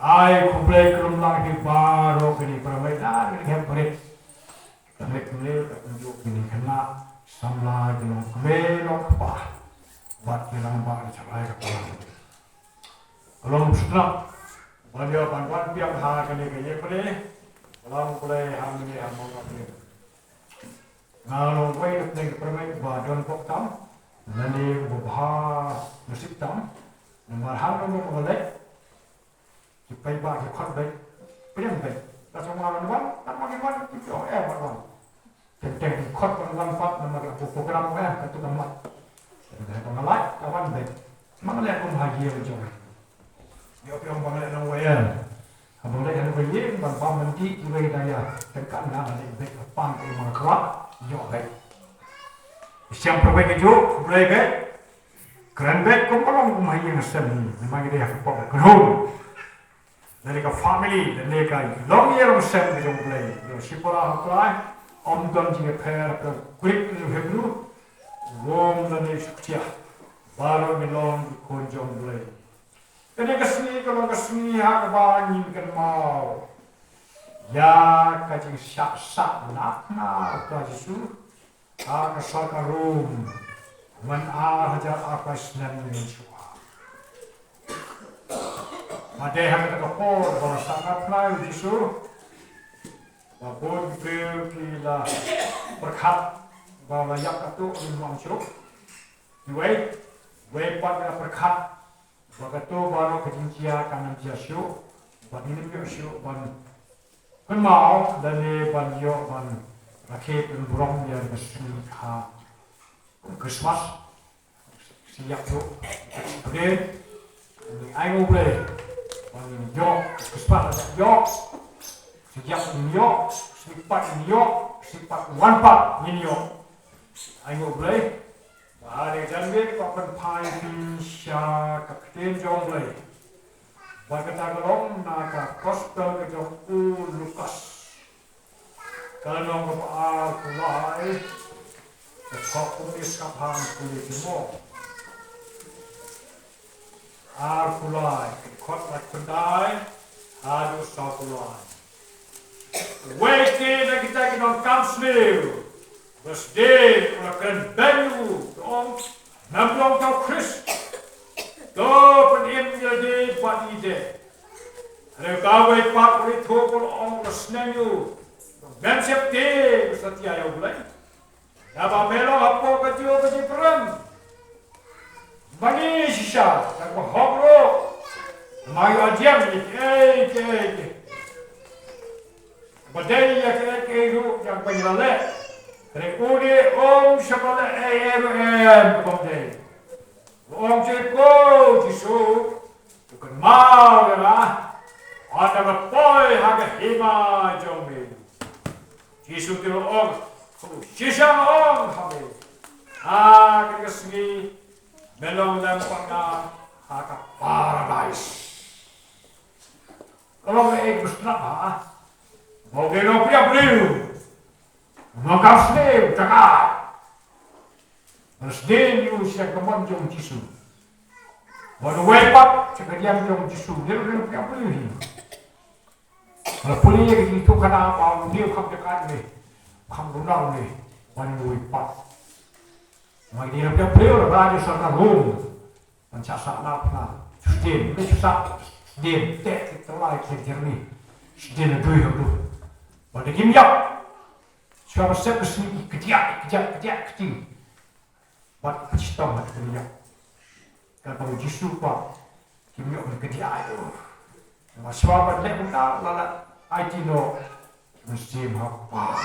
ai kumplai kelum lang di baro kini peramai dah kini hempret kami kembali tunjuk kini kena samla dengan kembelok apa buat kilang bah dicapai kepala kalau setelah beliau bantuan pihak hal kini kaya pada kalau mulai hamil hamil kini kalau kau itu dengan peramai badan poktam nanti berbahas musik tam nomor hal nomor boleh supaya bagi khot baik, punya baik. Kalau orang orang, tak makin mana itu orang. Tentang khot orang fat nama program katu kamat. Jadi kalau lain, kawan baik. Mana lihat pun bahagia macam. Dia orang bangla orang wayan. Abang lihat orang wayan, bang menti juga daya. Tekan nak ada baik pan ke mana kerak, yo baik. Siapa perbaiki jo, baik baik. Keren baik, kau malam bahagia nasib. Memang dia apa? Kerun. Dari ke family dan mereka long year sen di jom play yo sipora apply om don jinge pair ke quick ni hebru rom dan ni sukcia baru milong kon jom play jadi kesini kalau kesini hak bani kan mau ya kaji syak sak nak ka jisu ka sarka room man hajar apa senan ni ada yang kita kapor, kalau sangat naik jisu, babon kila berkat, bawa yak itu lima ceruk, wei pada berkat, begitu baru kejincia kanan jisu, ban ini jisu ban mau dan ni ban yo ban rakyat berong yang bersih ha, Christmas siap tu, kemudian ayo boleh. Yo, sifat yo, sejak yo, sifat one part ni yo. Ayo boleh. Hari jangan papan pai pisah kapten jom boleh. Bagata galong naga kostel ke jom Lukas. Kalau ngop kulai, kau kumis kapan kulit mo. Kulai, kot like pendai, adu kulai. Wasted lagi kita non kamsnil, bersdeh orang benu, dong, nampak kau Chris, kau penim jadi buat ide. Ada kau ikat itu pun orang bersnenu, mensep deh setia yang boleh. Dapat melong apa kecil kecil perang. Bani sisa, tak berhubung. Mayu ajian ni, badai yang itu yang penyelam. Rekudi siapa badai. Ceko jisu, bukan mau lah. Ada berpoi harga hima jombi. Jisu tu sisa kami. Kita segi. Melong lempang na haka paradise. Kalau mereka bersenap, mau geno punya beliau, mau kasih cakap, bersdeh siap keman jom jisu, mau wepat cakap diam jom jisu, dia punya beliau. Kalau beliau itu kena apa, dia kam dekat ni, kam guna ni, mau wepat. Magi dia punya beliau raja sarka rum, mencakap nak sedih, mencakap sedih, tak terlalu kecil ni, sedih nak dua tu. Pada kimia, siapa siapa sini kejap, kecil, buat cerita macam kimia. Kalau jisu pak, kimia ni kejap itu. Siapa lek nak lalat IT no, mesti apa?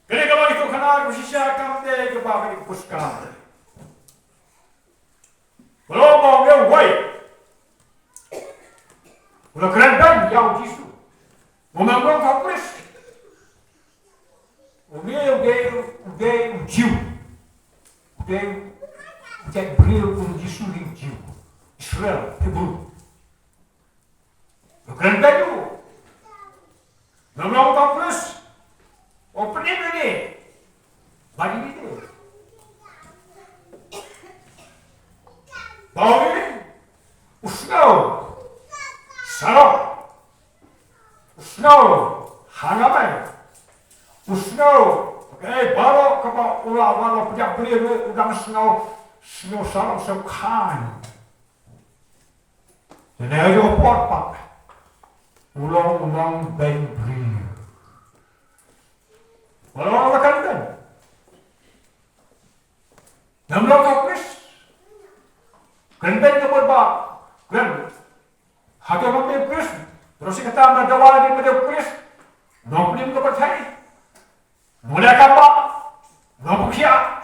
Kini kalau itu kenal bersisa kamde ke bawah di puskam. Kalau mau yang baik, kalau kerana yang jisu, memang kapres, dia jiu, dia jadi beliau jisu di jiu, Israel, Hebrew. Kalau kerana itu, memang kapres. Open ini, bagi itu. Bagi, usau, salam. beli udang snow salam kan. Jadi ayo pot pak. Ulang ben beri. Walau makan kan. Nampak kapis. Kenten ke berba. Kan. Hati mampu pis. Terus kata anda jawab di media pis. Nombrim ke bertai. Mulai kapal. Nombor kia.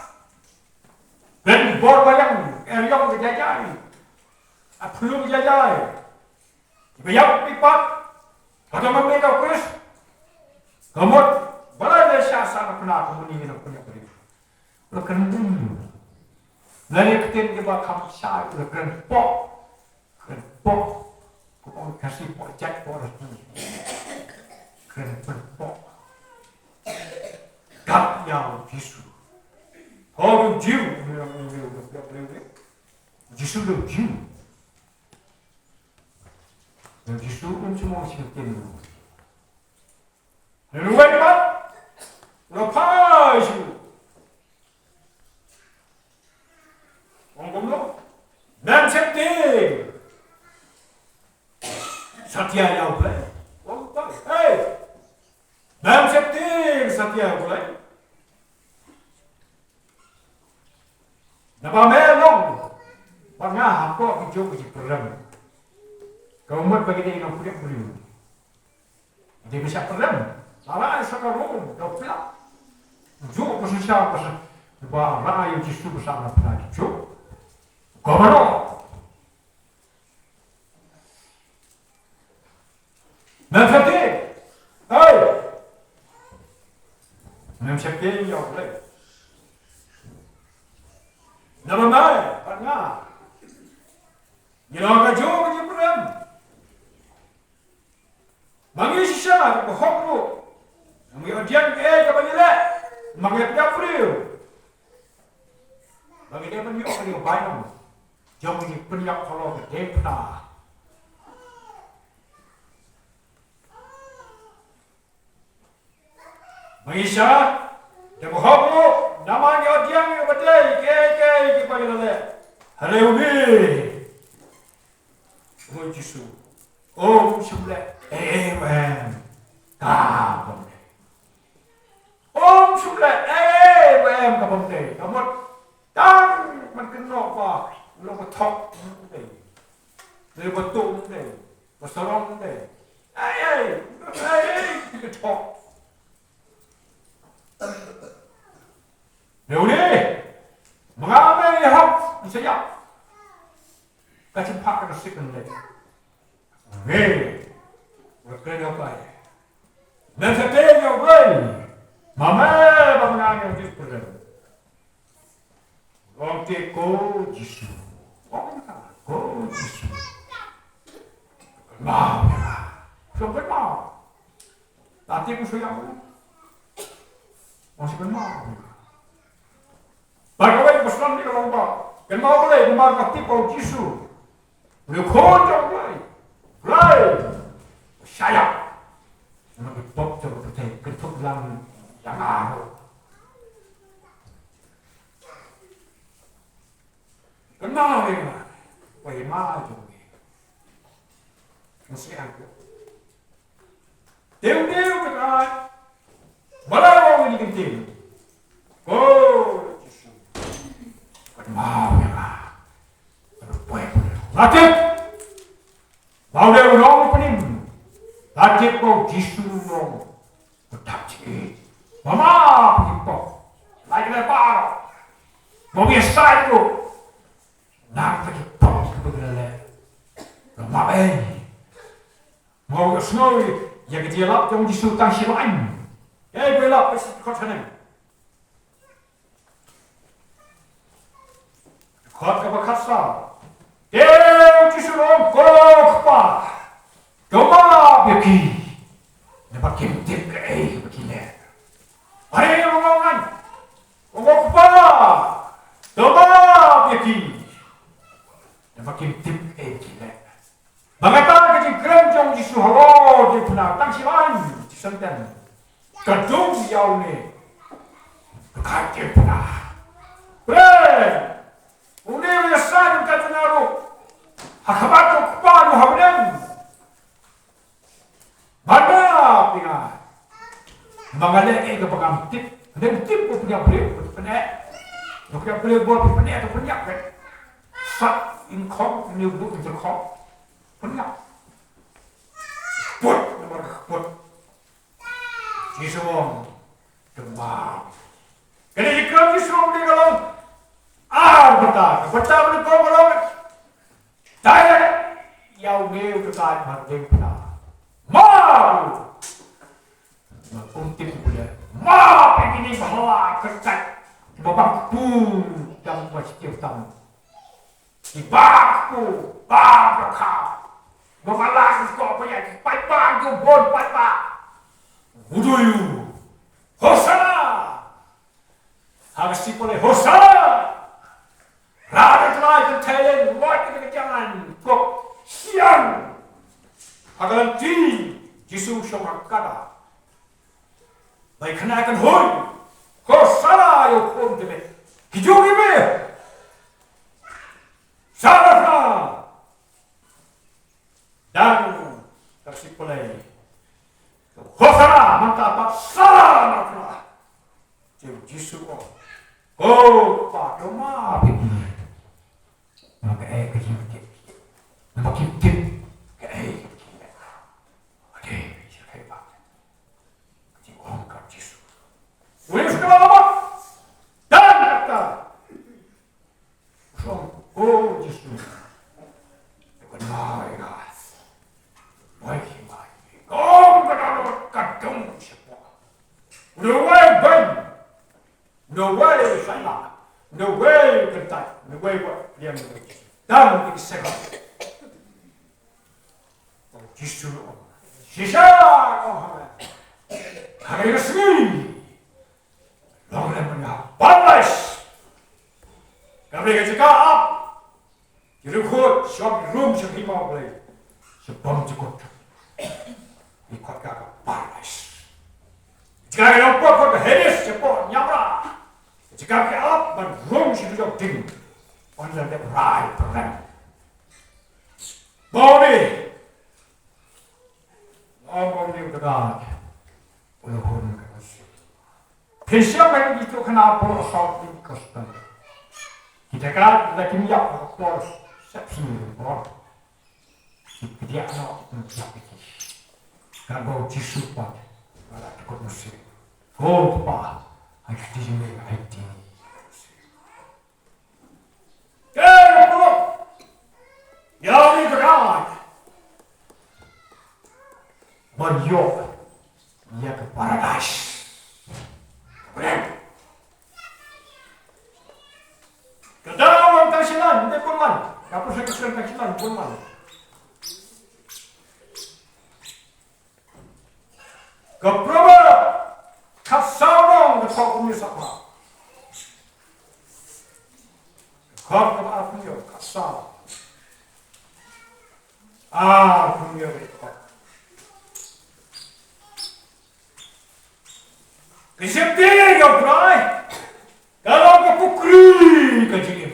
Dan bor bayang. Yang berjajai. Perlu berjajai. Bayang pipat. Hati mampu kapis. Kemudian. Balai desa sana kena kemudian kita punya beri. Lekan dulu. Lalu ketin kita kapsai. Lekan pok. Kau kasih pok cek pok resmi. Lekan pok. Gap yang jisu. Kau jiu. Jisu tu jiu. Yang jisu pun cuma masih ketin dulu. Lalu apa? Lepas itu, ngomong dan setting, Satya yang boleh, dan setting Satya boleh, nampak melong, pernah apa hijau hijau perang, kamu bagi dia yang punya beliau, dia bisa perang, salah sekarang dah pulang. Jo posisya pasal bah rakyat jisu bersama penadi jo gubernur nanti siapa yang boleh nama mai pernah nilai jo berjumpa bagi sisa berhokru kemudian kebanyakan Manggil dia beliau. Bagi dia beliau beliau bayang. Jauh ini beliau kalau dia pernah. Bagi saya, dia berhubung namanya dia yang berdiri. Ke bagi dia. Hari ini, oh Yesus, oh sebelah, kamu. Om sudah, kamu deh, kamu tang, makin apa, lo betok deh, lo betul deh, bersorong deh, betok. Lepas mengambil hak saya, kasih pak kasih kendali, berkerja apa? Dan setiap orang Mama bangunan yang diperlukan. Orang teko jisu. Orang teko jisu. Mau ya. Sampai mau. Nanti aku sayang. Masih mau. Bagaimana pesan di kalau tak? Kan mau boleh memang teko jisu. Boleh kocok boleh. Boleh. Saya. Nak top coba ketuk lang. Jangan. Kenal ya? Wah, maju ni. Mesti aku. Dew dekat. Balau ni kenting. Oh, Yesus. Kenal ya? Terpuai. Latih. Bau dia orang pening. Latih kau Yesus orang. Tetap cik. Mama, begitu. Lagi lepas. Mau biasa itu. Nak begitu begitu. Mama mau snow yang dia lap yang di sultan silain. Belak pasti kau sana. Kau kebakasa. Di sultan kau apa? Kau bagi. Dapat kimtip ke begini. Hai rombongan, rombongan kepala, doa beki. Makin tip gila. Mengatakan kecil keranjang di suharo di punah tang silan di santan. Kadung jauh ni, kaget punah. Mengalih ke pegang tip. Dan tip pun punya boleh penek. Punya boleh buat penek atau penyak kan. Sat in kong, ni buat in kong. Penyak. Put, nomor put. Jisuong demam. Kena ikram jisuong di kalau betul boleh kau kalau dah yau geu dekat margeng pernah. Mau untuk boleh. Mau begini bahawa kertas babak tu yang pasti utama. Ibakku, babakah. Bapak kau punya pai tu bon pai. Buduyu, Hosana, harus boleh Hosana. Rada telah tertelen, buat kita jangan kok siang. Agar nanti Yesus sama kata, baik kenakan hoi, Hosana yang kau demi hidup ini. Salah dan kasih boleh. Hosana maka apa salah makna. Yesus oh pak rumah begini. Maka kecil. Makin kecil. Oke, siapa pak? Kecil orang kat Yesus. Boleh sekolah apa? Dan kata, oh Yesus. Benar ya. Baik. Kau berada kadang siapa? Udah baik. No way sana, no way kentai, no way buat dia mengerti. Dan ini segala. Justru, sisa orang hari resmi, orang punya balas. Kami ketika up, dirukut, shop room sebima boleh, sebam cukup, ikut kakak balas. Jika kita buat hadis, sebab nyamra. Jika kita up, berung sudah ding. Orang yang right program. Bobby, ngomong ni benar. Walaupun Persiap yang itu kenapa asal ini kostan. Kita kan lagi miak aktor sepsi orang. Dia anak miak itu. Kalau Yesus pak, kalau takut musik. Oh pak. I could do it, I did. Hey, look! Y'all need to God! But you're a paradise. Kadang orang silan, dia pun man. Apa saya kesulitan silan pun man. Keproba! Kasarong the top of Misapa. Come from Africa, Kasar. From your Kisipti, your bride. Kalau ke pukri ke jim.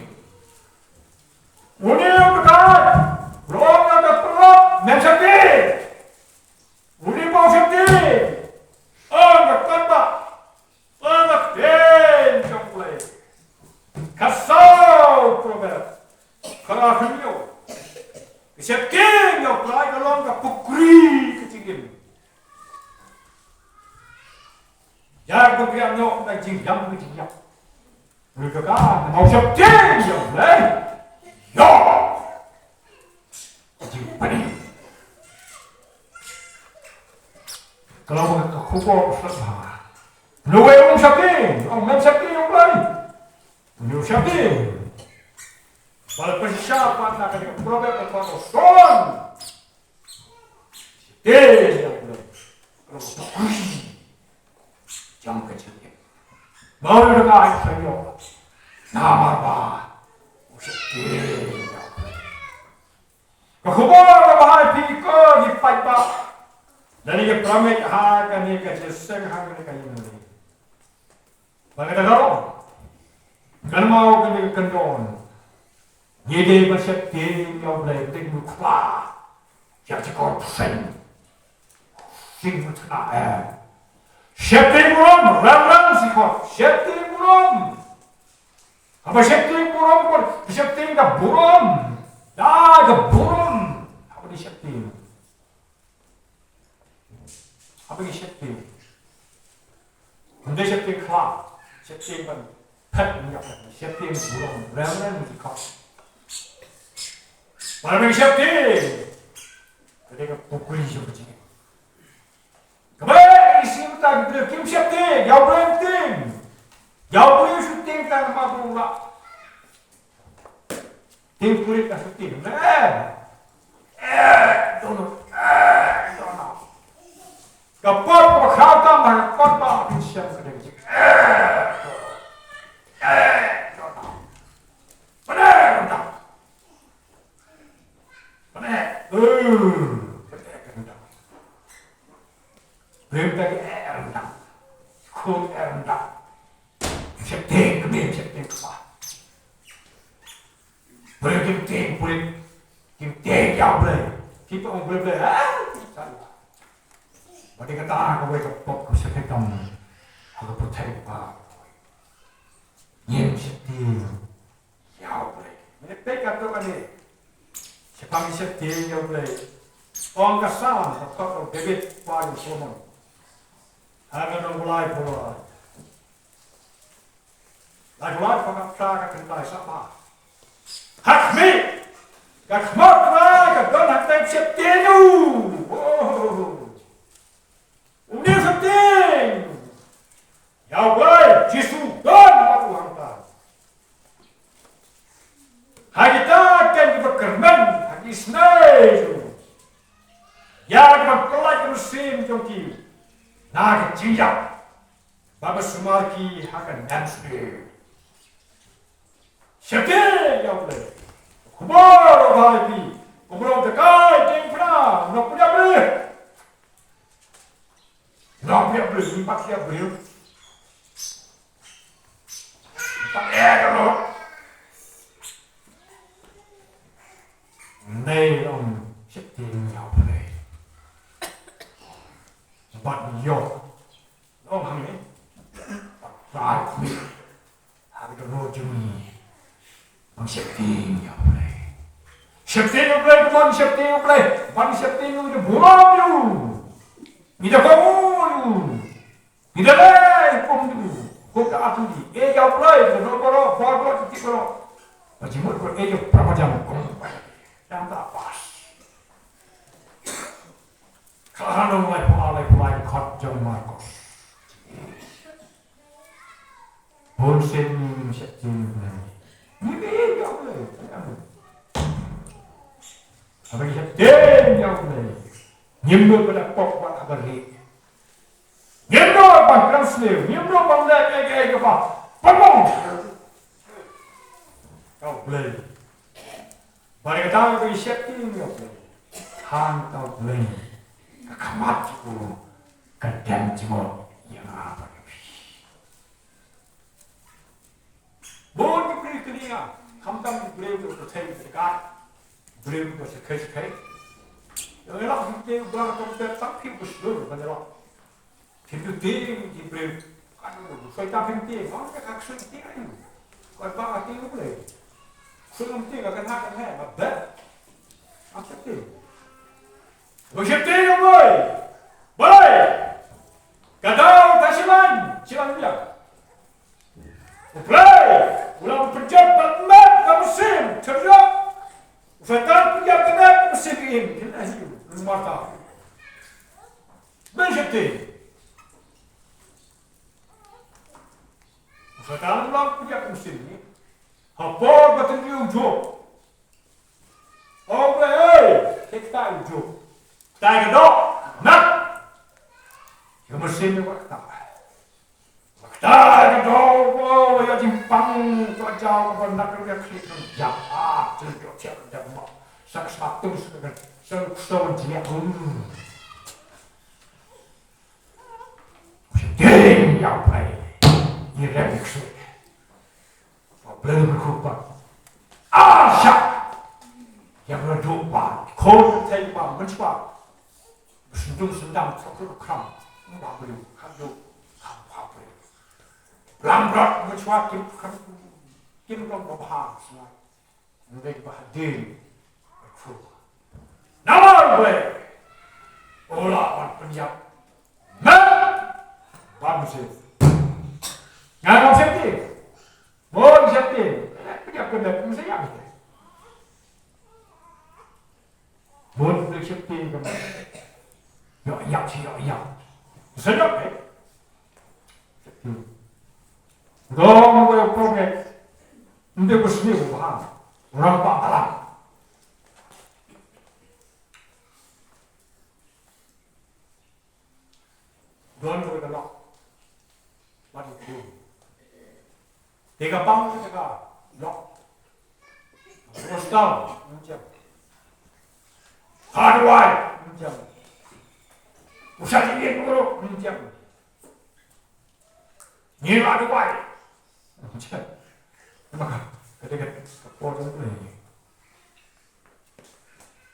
Uni yang dekat. Rong yang dekat. Mesapti. Uni mau septi. Anak kata, anak den jomble, kasau prober, kerahiyo, kesekian yang pelai dalam kapukri kecil. Jangan bergerak nak najing yang berjaya. Mereka kan mau sekian jomble, yo, kecil panik. Kalau mereka kubur selesai, luwe orang sakit yang lain, orang sakit. Kalau persiapan nak ada problem atau soal, yang belum, kalau jam kecil, baru dekat saya, nama apa, sakit. Kubur bahaya pikir di payah. Dari ke pramik harga ni ke jeseng harga ni kayu ni. Bagaimana kau? Kan mau ke kendon. Jadi macam dia yang boleh tinggal kuat. Yang cakap sen. Sing macam Syekh Muram, ram sikot. Syekh Muram. Apa Syekh Muram pun? Syekh dah buram. Dah ke buram. Apa ni Syekh? Apa ni Syekh? Untuk Syekh kelas. Syekh pun pet minyak. Syekh buram, ram sikot. Mana ni Syekh? Ketika pukul hijau kecil. Kembali isi kita kita kim Syekh, jauh berhenti. Jauh boleh syuting tak mampu pula. Tim kulit dah syuting. Dono. Kapal berkhata berkhata tak bisa sedang. Dono. Mana? Berita rendah, kod rendah. Syekh kemudian Syekh apa? Berita kulit, kita jauh boleh. Kita orang boleh salah. Bagi kata aku boleh kapok aku Syekh kamu, aku percaya apa? Yang Syekh jauh boleh. Mereka kata ni. Siapa Syekh jauh boleh. Orang kasar, kau bebek paling semua. Harga orang mulai pula. Lai pengapsa kentai siapa? Hakmi, kakmat lah, kakak nak tak Syekh tu. Undi penting. Ya boleh, Jisu dan aku hantar. Kita akan diperkerman, hagi senai. Ya, berkelak musim jongki. Nak jinjak. Bapa Sumarki akan nanti. Syekh ya boleh. Kubar bagi. Kubar dekai tempra. Nak punya boleh. Nak punya boleh. Impak dia boleh. Impak kalau. Nei om Syekh ya boleh. But yo, oh honey, right me. Have the road to me. I'm Syekh ya boleh. Syekh ya boleh, come on Syekh ya boleh. Bang Syekh you the buram you. Mida kamu you. Mida leh pun you. Kau tak atu di. Ya boleh, koro, koro, titik koro. Macam mana kau berapa jam kau? Yang tak pas. Kalau mulai kot jom Marcos. Bonsen Syekh ni dia boleh. Apa dia boleh. Nyembo pada pok buat apa ni? Nyembo apa transfer? Nyembo bangla apa? Pemong. Kau boleh. Bagi tahu bagi Syekh ni boleh. Hang tahu boleh. Kamat itu kadang cuma yang apa ni? Boleh beri telinga, kamtam beri untuk tertarik dekat, beri untuk sekali. Yang elok kita berang tempat tapi berseluruh banyak. Tentu ting diberi, kan saya tak penting, orang tak akan ting ni. Kalau bang ting boleh, sebelum ting akan hakan hai, apa? Apa ting? Syekh ya boleh. Boleh. Kadang tasiman, silang bilang. Boleh. Ulang pejabat mat musim terjak. Usahakan pejabat musim ini. Jelas itu. Rumah tahu. Syekh. Usahakan ulang pejabat musim ini. Apa betul dia ujung? Oh boleh. Kita ujung. Tak ada, nak. Yang mesin ni buat tak. Tak ada, oh, ya jimpang, tu jauh, kau nak kerja klik jawab, tunjuk siapa dah mau. Satu sekarang, satu dia Sedih yang baik, ini remix. Belum berkumpul. Asyak yang berdoa, kau terima mencoba. Sendung sendang satu kram, tak boleh. Kalau lambat mencuat kim long bahas lah, mereka bahadir, nama gue, olah penjat, bangsa, nggak safety, bon safety, penjat penjat mesti yang itu, bon safety kemana, ya sih ya, sedap Dong gue proyek, nanti gue sendiri paham, orang paham. Don gue kelak, mati tu. Tiga pang tiga, lok. Terus tahu, macam. Hardware, macam. Usah dingin dulu, macam. Ni hardware. Macam, maka ketika kapal itu ni,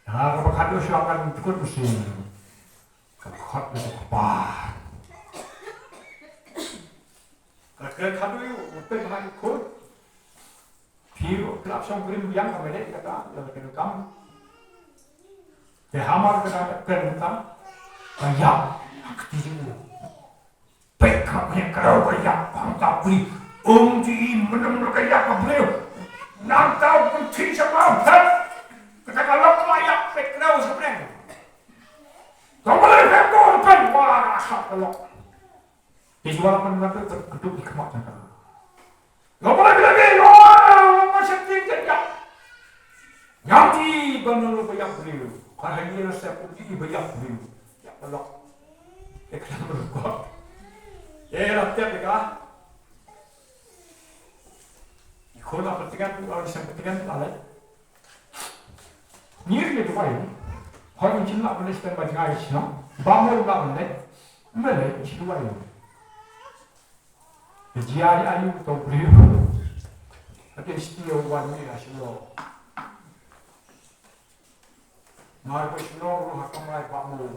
kalau kado silakan ikut mesin, kapal itu apa? Kalau kado itu untuk hari ikut, piu kelapsang kirim yang kami ada kata, yang kita kamu, kehamar kita kerja, banyak aktif. Baik kami kerja banyak bangsa beli. Di benar-benar kayak apa beliau nantau kunci sama kan kita kalau layak pekrau sebenarnya kau boleh pekrau kan wah asap kalau visual pun nanti terkeduk di kemana kau boleh bilang oh masih tinggi ya nanti benar banyak beliau kalau ini saya pergi banyak beliau ya kalau pekrau berkuat ya tiap mereka Kalau pertigaan, kalau bisa pertigaan lalai. Ni dia tu bayu. Kalau macam nak boleh spend banyak air sih, bangun nak boleh itu bayu. Jadi ayu tu beri. Tapi istilah orang ni lah semua. Mai pun semua orang akan mai bangun.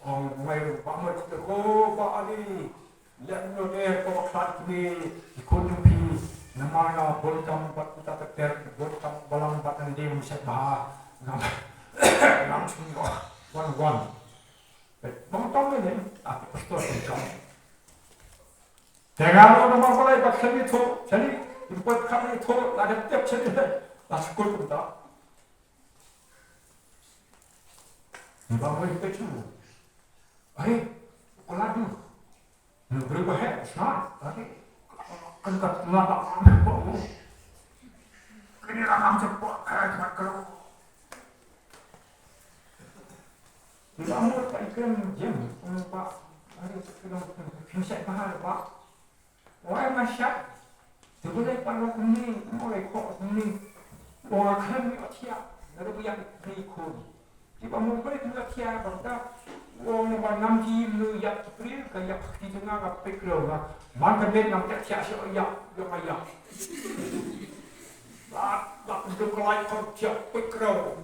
Orang mai bangun tu ko balik. Lihat ni kau kat ni ekonomi namanya bolkam buat kita terter bolkam balang batan dia musik bah nam semua one bang tahu ni apa pastor macam jangan orang nama boleh pakai itu jadi buat kami itu ada tiap jadi lah sekolah kita bang boleh itu kalau tu berubah smart, tapi kan kat nggak tahu, kini orang cepat kayak kalau kamu tak ikan jam, pak, ada sekitar pinset mahal pak, orang masyarakat, sebenarnya pada ini, mulai kok ini, orang kan ni tiap, ada banyak ni kod, jika mau boleh kita tiap, bangsa. Orang yang nampi lu yak April kayak di tengah apa kerja lah, mana dia nampi siapa siapa yak yang ayah, lah untuk kelai kau siapa kerja,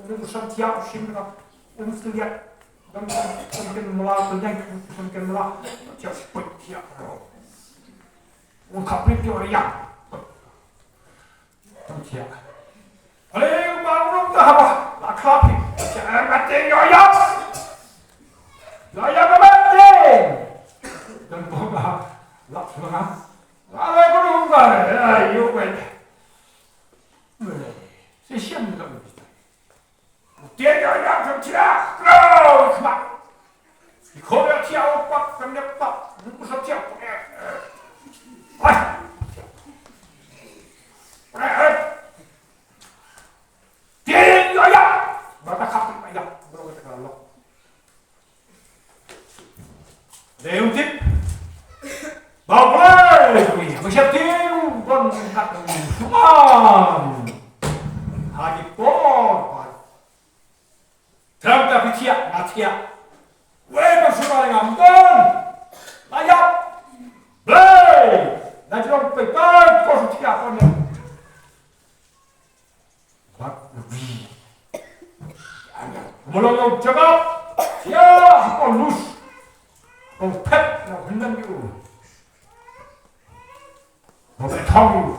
urusan siapa sih mereka, urusan lihat, dan mungkin melalui penyakit, mungkin melalui siapa kerja, orang kapal dia orang yak, siapa, baru dah apa, lah kapal, siapa mati yak. Saya kembali. Dan bawa lap semua. Kalau aku lupa, ayo wait. Siapa yang tak bisa? Dia yang tercira, kau kemak. Kau yang tiap pak, kena pak, bukan tiap. Dia yang bata kapal banyak, baru kita kalau. Để tiếp bảo vệ mình sẽ tiêu con đặt xuống hai cái con theo ta phải thiệt là thiệt quên con số này ngầm con lại nhập đây là cho phải tới con số thiệt con này bắt vì một lần chấm thiệt con lùs Ông phép là vấn đề như 我在汤里，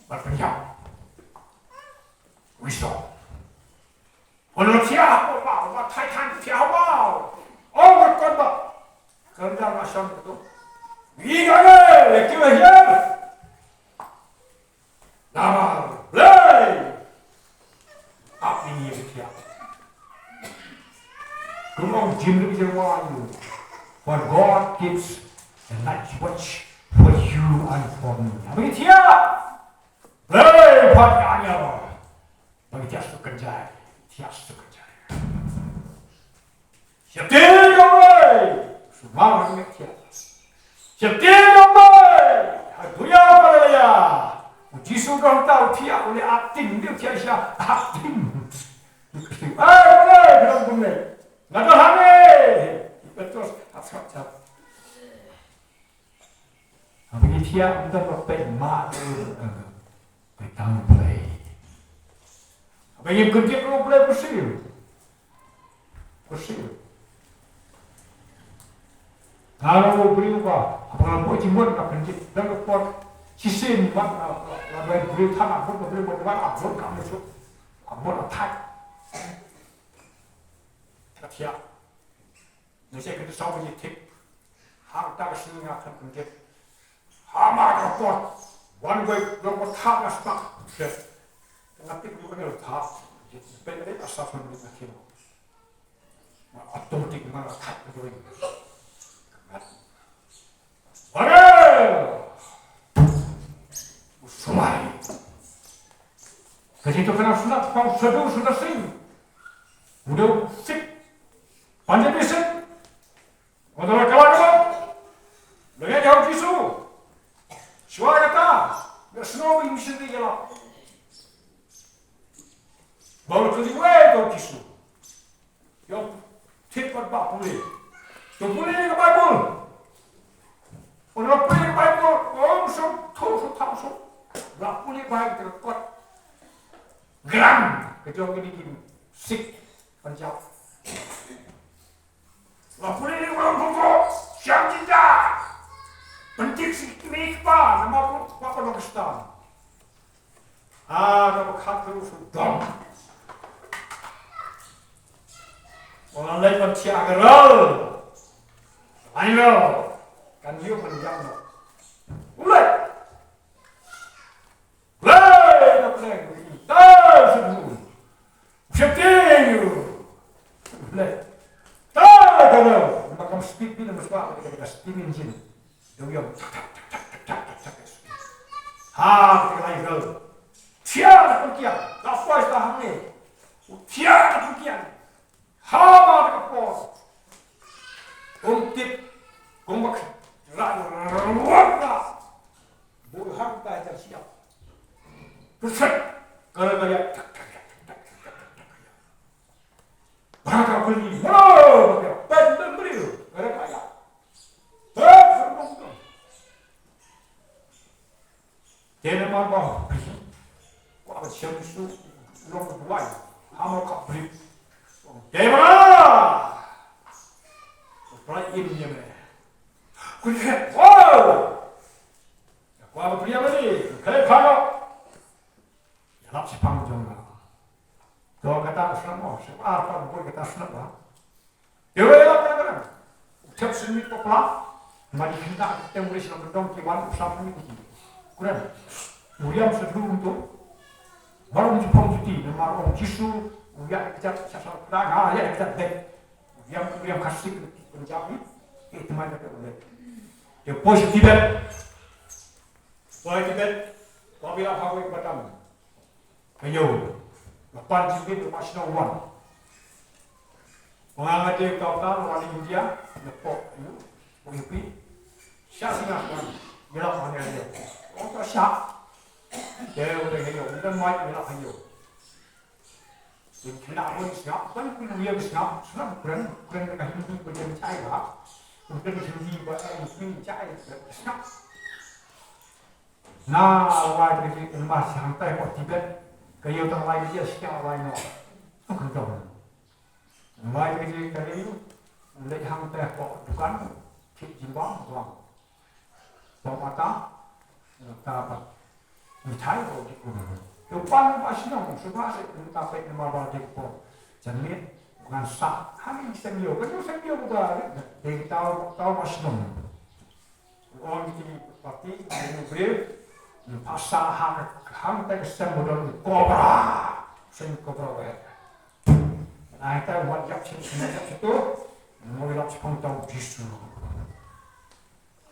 我分享，为什么？我说跳吧，我太看跳吧，哦，我干吧，跟着我想不动，一个人给我先，那么来，啊，你也跳，跟我经历这话语，What God gives and not much for you and for me，我一跳，来，快点呀，我一跳是跟着，跳是跟着。Siap damai, semua orang siap. Siap damai, dunia pada ya. Uji sudah tahu tiap oleh atim dia tiap siap atim. Boleh, belum boleh. Nggak tahu hamil. Betul, asap. Bagi tiap kita berpek mak petang boleh. Bagi kerja perlu boleh bersih. Kalau beri apa? Apakah boleh cimut nak kerja? Dan report cisin mak lain beri tanah pun beri buat abon kami tu abon attack. Kaya, nasi kita sahaja tip, harta sini akan kerja. Hama report, one way report tanah sebab. Nanti kita ni letak, jadi asal pun kita kira. Otomatik mana attack betul. Semai. Ketika kena sunat, kau sudah sing. Udah sip. Panjang bisik. Udah kalah. Dengan jauh jisu. Suara kata. Bersnow ini mesti dia. Baru kedua jauh jisu. Yang tip berbak boleh. Tu boleh ke Bible. Orang boleh Bible. Orang tahu. Tak boleh baik terkot gram kejauh ini sik panjang. Tak boleh orang pokok siang cinta penting sikit apa nama apa Pakistan. Nama kata Sudan. Orang lain macam ageral, ayo kan dia panjang. Mulai. Speed bila mesra kita steam engine. Dia kita lain gol. Tiada perkian. Tak puas dah ni. Tiada perkian. Hama dekat pos. Untip gombak. Rana. Boleh hantar aja siap. Pusat. Kalau dia Baka beli. Wow. Ben beli. Ada kaya. Dia nama apa? Wah, siapa tu? Long buai. Hama kap beli. Dia mana? Perai ini je. Kulihat. Wow. Wah, beli apa ni? Kalau kaya. Ya, nak sepang jom. Kalau kata selama, apa boleh kata selama? Dia apa? Tiap seni popular, mari kita boleh selama dong kiwan usam ni. Kurang, William sebelum itu, baru menjemput cuti, nama orang Jisu, William kita sasar perang, ya kita dek, William kasih penjabi, itu mana kita boleh. Dia positif, kau bilang apa yang pertama, ayo. Lepas jibin national one. Orang ada kawan orang India, lepok itu, UP, siapa sih nak? Dia mana dia? Orang siap. Dia orang hidup, bukan mai dia hidup. Jadi kena pun siap, kan pun dia siap. Senang keren dengan Hindi berjalan cai lah. Mungkin Hindi berjalan cai siap. Nah, awak jadi emas sampai kau Tibet. Kaya utang lain dia siapa lain no, tu kerja. Lain kerja kaya itu, mulai hang teh kok bukan, cik jimbang tuang. mata apa mitai ko di ko depan pasino sudah se tapi nama bagi ko jadi bukan sah kami semio kan semio bukan dari tahu pasino orang ini tapi ini beri pasal hang tak semudon kobra sen kobra nah kita buat jap itu mau ilap sekontau bisu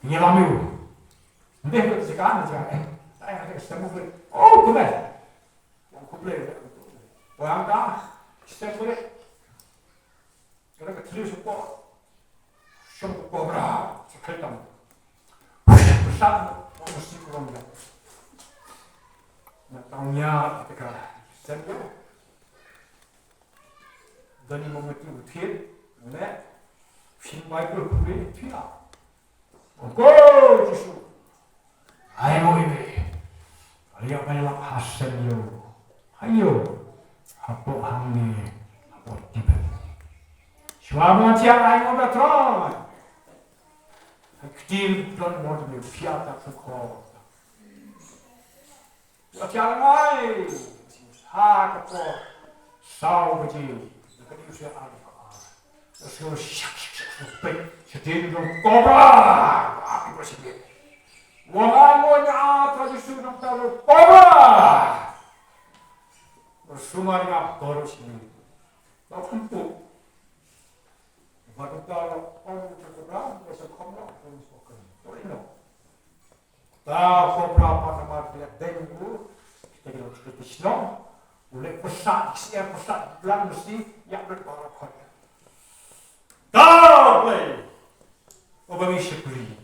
ini lalu Dia bercakap saya ada semua boleh. Oh, boleh. Yang boleh. Orang dah, saya boleh. Kalau kita support, semua kobra, sekarang. Besar, mesti kurang dah. Nak tahunya kita semua. Dan ini memetik betul, mana? Film Bible boleh tidak. Oh, Yesus. Ayo ini, kalian banyak hasil yo. Ayo, apa hangi, apa tiba. Suami siang ayo betul. Kecil dan modern fiat aku. Siang ayo, hak apa, saw biji, kali usia ada. Terus syak, sedih dong kobra, aku bersih. Wahai tradisi nak tahu kobra, bersumar dengan boros ini. Tak mampu. Baru tahu orang cakap besar kobra, orang sepakan. Tak ini. Tahu kobra pada masa dengu, kita kena cerita Islam. Boleh pesat, siapa pesat belang mesti yang berbarak. Tahu boleh. Obami syukuri.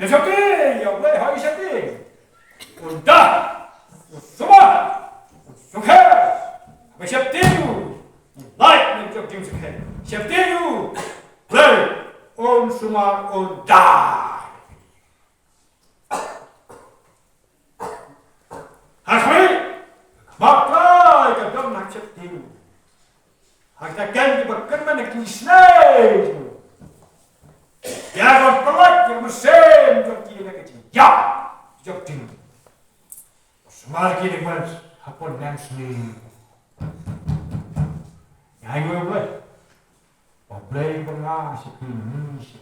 Nesati, ya boleh hai syati. Udah, semua, sukses. Syati you, like menjadi tim sukses. Syati you, play, semua udah. Hasmi, maklai kadang nak syati you. Harga ganti berkan mana kisah. Ya, kalau pelat yang mesin jadi nak kecil. Ya, jadi. Semua kini pun apa dance ni. Ya, ini boleh. Boleh pernah sekali.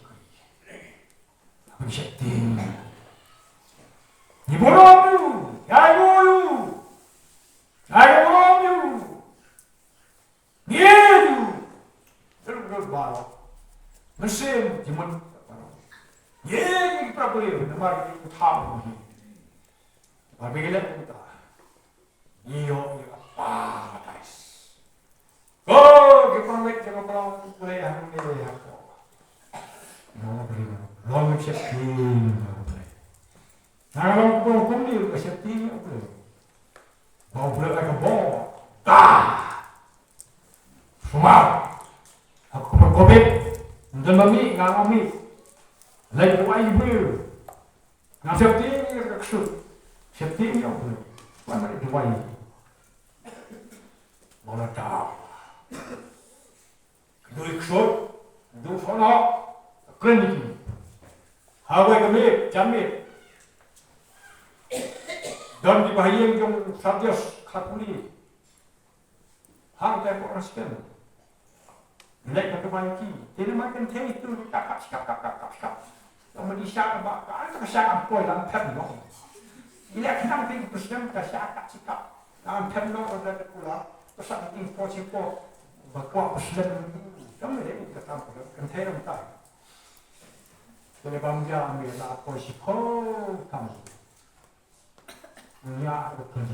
Aku jadi. Ni boleh tu. Ya, boleh. Ya, boleh. Ni tu. Terus baru. Mesin cuma ye ni problem nama ni tahu ni. Tapi kita kita iyo apa guys. Oh kita orang boleh hang ni apa. Nama beri long shifting. Kalau kau ni shifting apa? Bau boleh like a ball. Semua. Aku berkomitmen. Dan mami, ngami, lagi buat ibu, ngam siapa ni maksud, siapa ni apa? Mana itu buat? Mana tahu? Dua ikut, dua sana, keren ni. Hawa kami, jamit. Dan di bahagian yang sarjas kakuli, hang tak orang sekian. Lek nak bangki, tidak makan teh itu kakak. Yang menisyak apa? Kan kesyak apa dalam pemno. Ia kena tinggi presiden kesyak kakak. Dalam pemno ada pula. Pesat tinggi po, bawa presiden. Kamu ni kita tahu kan teh ramai. Jadi bangsa ambil lah po kamu. Ya betul.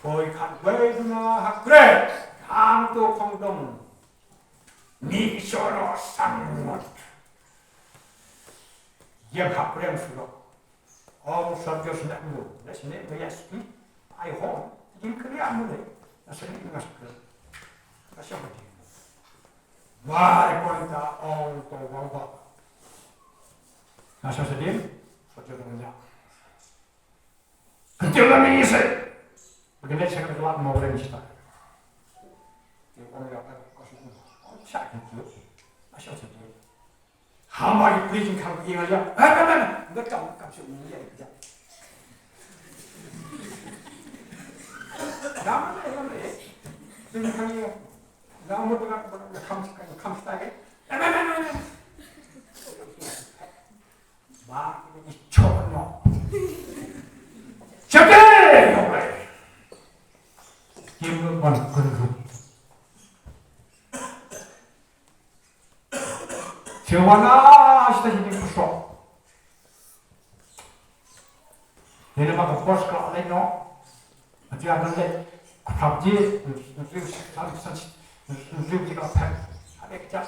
Boy kan wajibnya hak kred. Hantu kongdong ni soro sangat yang haprem sulo om sabjo sudah mu lesne meyaski ai hon jin kriya mu le asli ngaske asya mati mai konta om to wawa asya sedih sabjo dengan kecil ni ise begini saya kelak mau rencana orang yang kasih sakit tu, asal saja. Hamari preaching kamu ingat ya? Enggak kamu semua ya itu. Nama ya. Ini kali ya. Nama dengan kamu lagi. Mak ini cono. Cepat. Kim bukan kunru. Siapa sudah jadi kusok. Ini maka bos kalau lain no, nanti ada lagi kapji, nanti jika pen, ada kerja,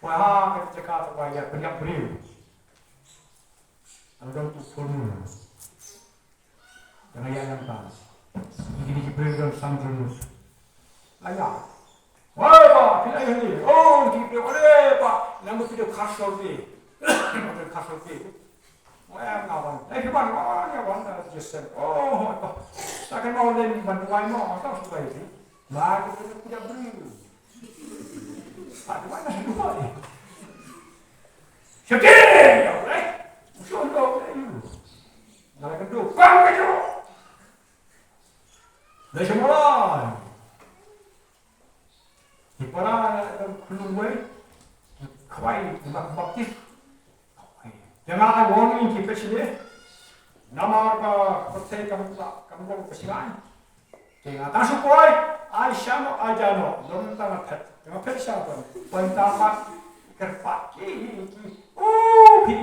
wah kerja apa ya banyak beri, anda tu pun, jangan yang tak, ini beri dalam sangkul, ayah. Wah, Pak, kita ini. Oh, kita boleh, Pak. Nama kita kasar ni. Kita kasar ni. Wah, kawan. Kawan, kawan. Just oh, tak kan mau lain bantu mau, tak suka ini. Mari kita tidak beri. Ada mana semua ni? Syekh, ya boleh. Contoh ini. Nak kedua, kau kedua. Dah semula. Di para keluar, kawai nak baptis. Jangan ada warning kita sini. Nama apa percaya kamu kesilan. Jangan tak sukai. Aisyah no aja no. Jangan tak pet. Jangan pet siapa. Pendapat kerpat. Pi.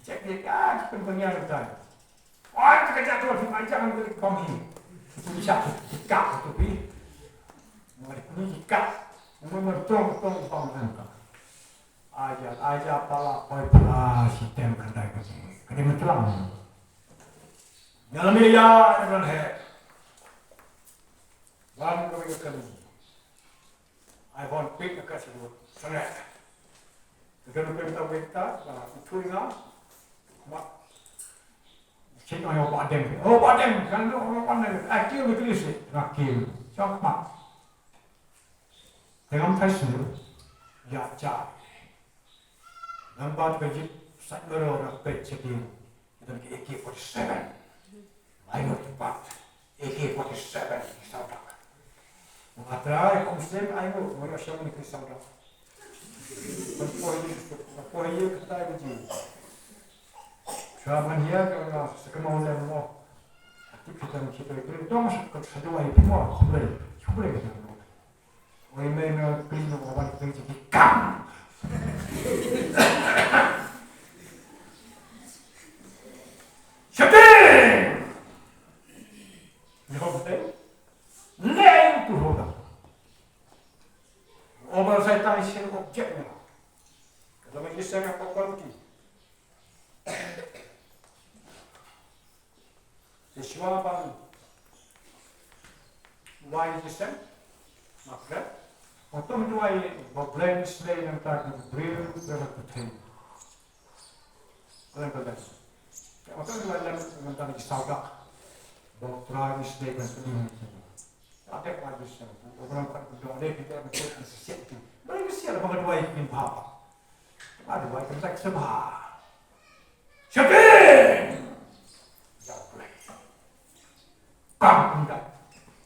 Cek dia kan pendengar kita. Wah kerja tu jangan beri kami. Itu bisa ikat tu pi. Mari ini ikat. Memang tong angka. Aja pala koi pala sistem kendai kesini. Kini mencelang. Dalam ya dengan he. Wan kau ikan. iPhone pick kasih dulu. Sangat. Kita nak kita, itu ingat. Mak. Cik ayah badem. Oh badem. Kan tu orang pandai. Akil betul sih. Akil. Cak mak. Dengan pasal, ya cak. Nampak kerja sangat orang percaya dan AK-47. Lain tempat AK-47 saudara. Mengatrai Muslim ayo merasa menikah saudara. Berpohon kita kerja. Siapa dia kalau sekemauan dia mau aktivitas kita itu masuk ke sedua itu mau boleh kita. Women clean up one thing to become. Shooting! You know what I'm saying? Nail to hold up. Over the time, she will object now. Because when you say a quality, the Schwaban, why is this? Makna, untuk dua ini, problem selain yang tak beriru dalam kutem. Kalian belas. Untuk dua yang mengenai saudara, problem selain yang sedih. Ada lagi satu, orang kat dua kita bercakap sesuatu. Mereka siapa bagi dua ini apa? Ada dua yang tak sebab. Siapa? Jauh boleh. Kamu tidak.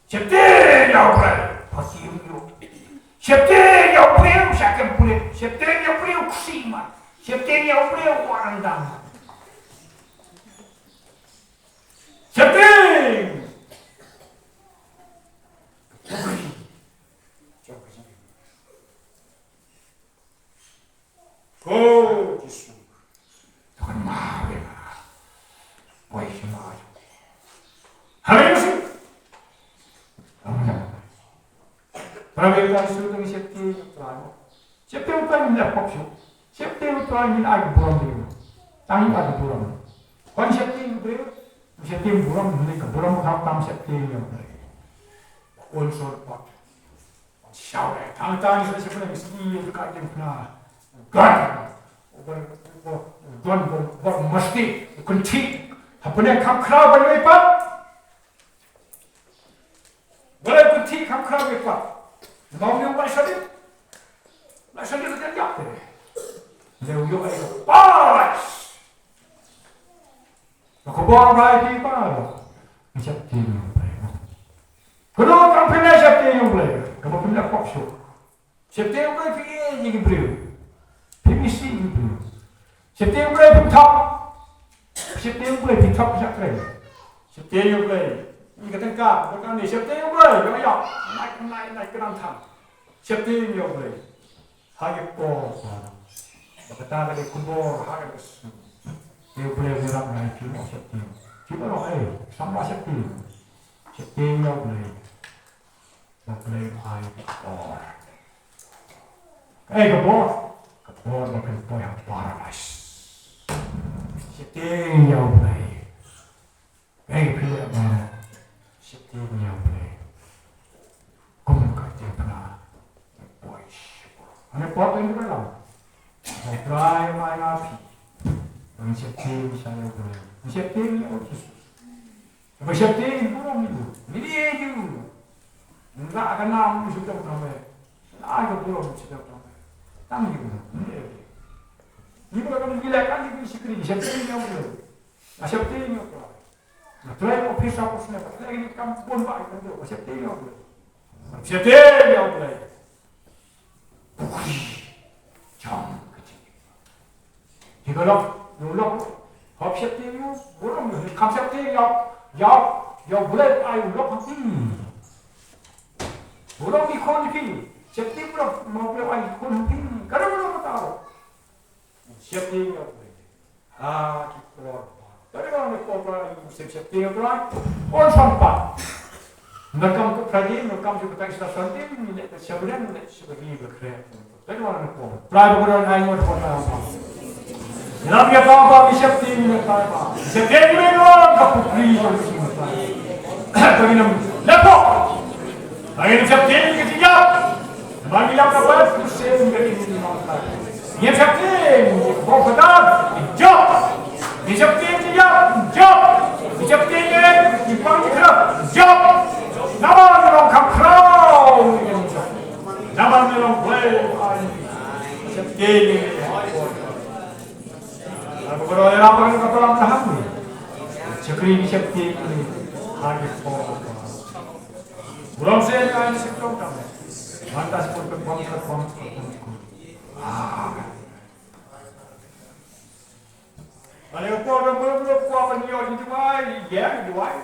Siapa jauh boleh? Pasti itu. Siapa yang boleh siapa boleh. Siapa yang boleh kusima. Siapa yang boleh orang dah. Siapa? Oh, Jesus. Tuhan maha benar. Woi semua. Hari ini. Prawie sudah siapa Tuhan. Siapa Tuhan yang paksa. Siapa Tuhan yang aku buram dia. Tanya aku buram. Kan siapa yang beri? Siapa yang buram mereka buram tam siapa yang beri. Unsur pak. Siapa? Tang siapa yang mesti dekat yang pernah. Tuan mesti kunci. Apa ni kam kerap berlepas? Boleh kunci kam kerap berlepas. Mau ni buat sedih? Buat sedih tu jadi apa? Leo yo ay paras. Ako ba ay di para? Siap tim yung player. Kuno ang pinay siap tim yung player. Kamu pinay pop show. Siap tim yung player pinay yung player. PPC yung player. Siap tim yung player top. Siap tim yung player top siap player. Siap tim yung player. Ini ketika bukan ni siap tim yung player. Kamu ya naik kenang tam. Siap tim yung player. Hagi po. Kata dari kubur hagi besu. Dia boleh berang naik cuma siap tim. Cuma orang sama siap tim. Siap tim yang boleh. Yang boleh air kubur. Kubur. Kubur makan po yang paras. Siap tim yang boleh. Pilih mana? Siap tim yang boleh. Kumukah tim pernah. Boys. Ane pot ini berang. Saya try main api. Siap tim saya boleh. Siap tim yang boleh. Tapi siap tim burung itu. Ini dia itu. Enggak akan namu sudah ramai. Ada burung sudah ramai. Kami itu. Ini bukan gila kan ini sekali. Siap tim yang boleh. Siap tim yang boleh. Nah, try office apa sih? Lagi di kampung pak itu. Siap tim yang boleh. Siap tim yang boleh. Jam. Jika lo hop siap tim you, burung you, kam siap tim ya boleh ayu lo pasti. Burung ikon pin, siap tim lo mau boleh ayu ikon pin, kalau lo tahu. Siap tim ya boleh. Kita. Dari orang ni korban siap tim tu lah, on sampai. Nakam ke pradi, nakam juga tak istirahat tim, ni sebenarnya ni sebagai berkreat. Dari orang ni korban. Pradi berada ayu ada korban. Nabi apa siap tim ni apa? Siap tim ni orang kaputri yang semua. Bagi nama lepo. Bagi siap tim ketiga. Bagi yang keempat musim dari ini mantap. Yang siap tim bawa pedang jauh. Yang siap tim dia jauh. Yang siap tim ni dipanggil kerap jauh. Nama orang kaprau. Nama orang play. Siap tim ni. Kalau yang apa yang kau orang tahan ni, cakri ni siap tim ni, hari pun. Belum saya kan sekarang tak. Mantas pun berbuang. Kalau kau orang belum apa ni orang itu ay, ya, itu ay.